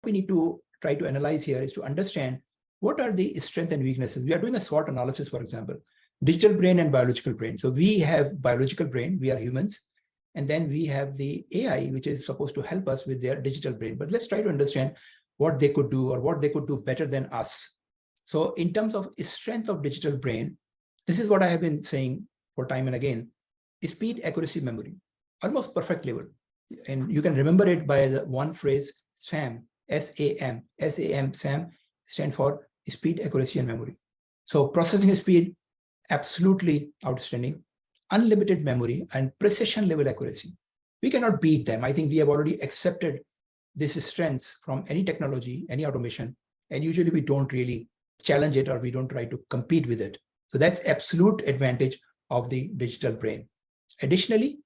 we need to try to analyze here is to understand what are the strengths and weaknesses. We are doing a SWOT analysis, for example, digital brain and biological brain. So we have biological brain, we are humans, and then we have the AI, which is supposed to help us with their digital brain. But let's try to understand what they could do or what they could do better than us. So in terms of strength of digital brain, this is what I have been saying for time and again, speed, accuracy, memory, almost perfect level. And you can remember it by the one phrase, SAM, S-A-M, S-A-M, SAM stand for speed, accuracy, and memory. So processing speed, absolutely outstanding, unlimited memory, and precision level accuracy. We cannot beat them. I think we have already accepted these strengths from any technology, any automation, and usually we don't really challenge it or we don't try to compete with it. So that's absolute advantage of the digital brain. Additionally,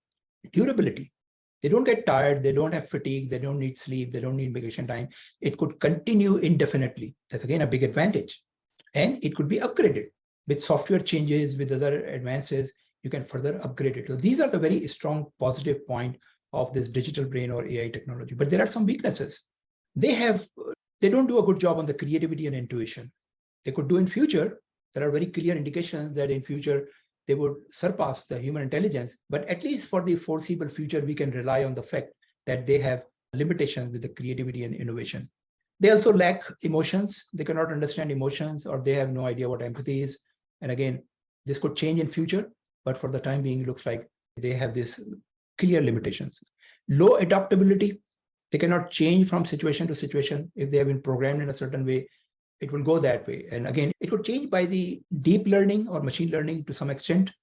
durability. They don't get tired, they don't have fatigue, they don't need sleep, they don't need vacation time. It could continue indefinitely. That's again a big advantage. And it could be upgraded with software changes, with other advances, you can further upgrade it. So these are the very strong positive point of this digital brain or AI technology. But there are some weaknesses. They don't do a good job on the creativity and intuition. They could do in future. There are very clear indications that in future they would surpass the human intelligence, but at least for the foreseeable future, we can rely on the fact that they have limitations with the creativity and innovation. They also lack emotions. They cannot understand emotions, or they have no idea what empathy is. And again, this could change in future, but for the time being, it looks like they have these clear limitations. Low adaptability. They cannot change from situation to situation. If they have been programmed in a certain way, it will go that way. And again, it could change by the deep learning or machine learning to some extent.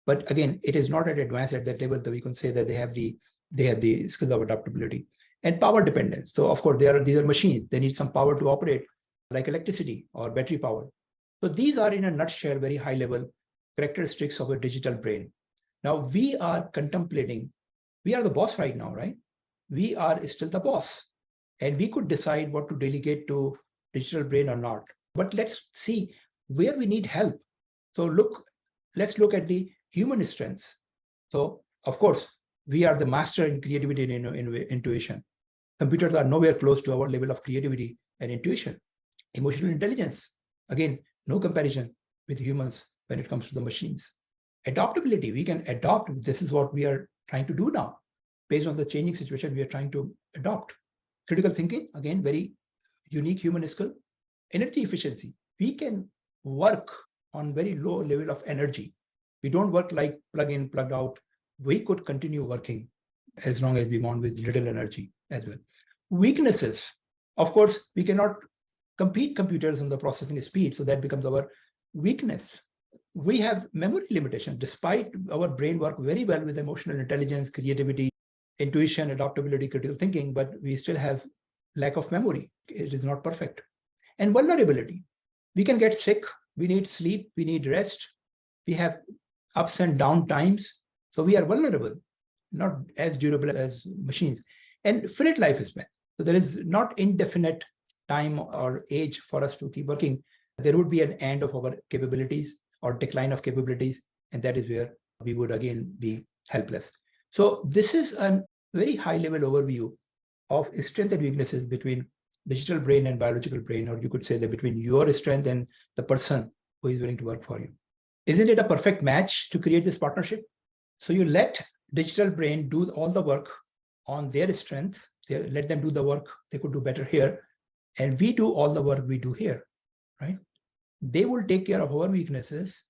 But again, it is not at advanced at that level that we can say that they have the skills of adaptability. And power dependence. So of course, these are machines. They need some power to operate, like electricity or battery power. So these are in a nutshell, very high level characteristics of a digital brain. Now we are contemplating, we are the boss right now, right? We are still the boss. And we could decide what to delegate to digital brain or not. But let's see where we need help. So let's look at the human strengths. So of course, we are the master in creativity and intuition. Computers are nowhere close to our level of creativity and intuition. Emotional intelligence, again, no comparison with humans when it comes to the machines. Adaptability, we can adopt. This is what we are trying to do now. Based on the changing situation, we are trying to adopt. Critical thinking, again, very unique human skill. Energy efficiency, we can work on very low level of energy. We don't work like plug in, plug out. We could continue working as long as we want with little energy as well. Weaknesses, of course, we cannot compete computers on the processing speed, so that becomes our weakness. We have memory limitation, despite our brain work very well with emotional intelligence, creativity, intuition, adaptability, critical thinking, but we still have lack of memory. It is not perfect. And vulnerability. We can get sick. We need sleep. We need rest. We have ups and down times. So we are vulnerable, not as durable as machines. And finite lifespan. So there is not indefinite time or age for us to keep working. There would be an end of our capabilities or decline of capabilities. And that is where we would again be helpless. So this is a very high level overview of strengths and weaknesses between digital brain and biological brain, or you could say that between your strength and the person who is willing to work for you. Isn't it a perfect match to create this partnership? So you let digital brain do all the work on their strength. Let them do the work. They could do better here. And we do all the work we do here, right? They will take care of our weaknesses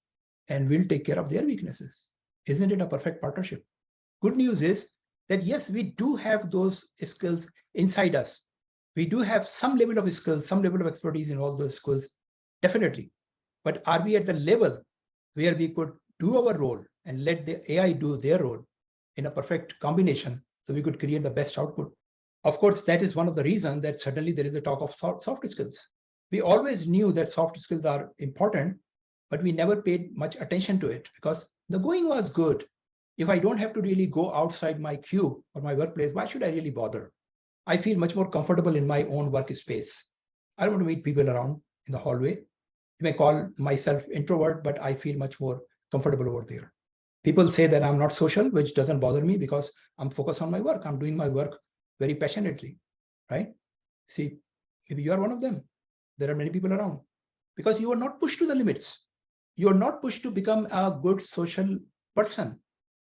and we'll take care of their weaknesses. Isn't it a perfect partnership? Good news is that yes, we do have those skills inside us. We do have some level of skills, some level of expertise in all those skills, definitely. But are we at the level where we could do our role and let the AI do their role in a perfect combination so we could create the best output? Of course, that is one of the reasons that suddenly there is a talk of soft skills. We always knew that soft skills are important, but we never paid much attention to it because the going was good. If I don't have to really go outside my cube or my workplace, why should I really bother? I feel much more comfortable in my own workspace. I don't want to meet people around in the hallway. You may call myself introvert, but I feel much more comfortable over there. People say that I'm not social, which doesn't bother me because I'm focused on my work. I'm doing my work very passionately, right? See, Maybe you are one of them. There are many people around because you are not pushed to the limits. You are not pushed to become a good social person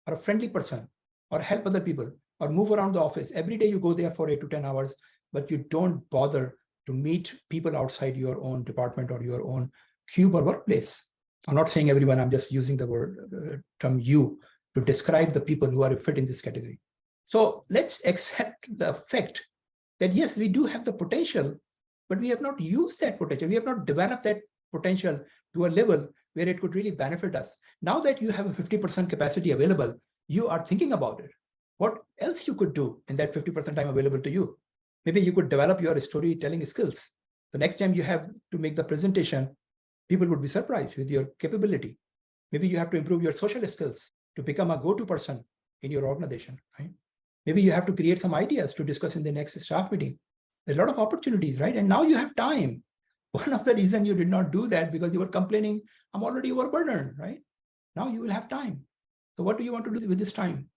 or a friendly person or help other people or move around the office. Every day you go there for 8 to 10 hours, but you don't bother to meet people outside your own department or your own cube or workplace. I'm not saying everyone, I'm just using the word term you to describe the people who are fit in this category. So let's accept the fact that yes, we do have the potential, but we have not used that potential. We have not developed that potential to a level where it could really benefit us. Now that you have a 50% capacity available, you are thinking about it. What else you could do in that 50% time available to you? Maybe you could develop your storytelling skills. The next time you have to make the presentation, people would be surprised with your capability. Maybe you have to improve your social skills to become a go-to person in your organization, right? Maybe you have to create some ideas to discuss in the next staff meeting. There's a lot of opportunities, right? And now you have time. One of the reasons you did not do that because you were complaining, I'm already overburdened, right? Now you will have time. So what do you want to do with this time?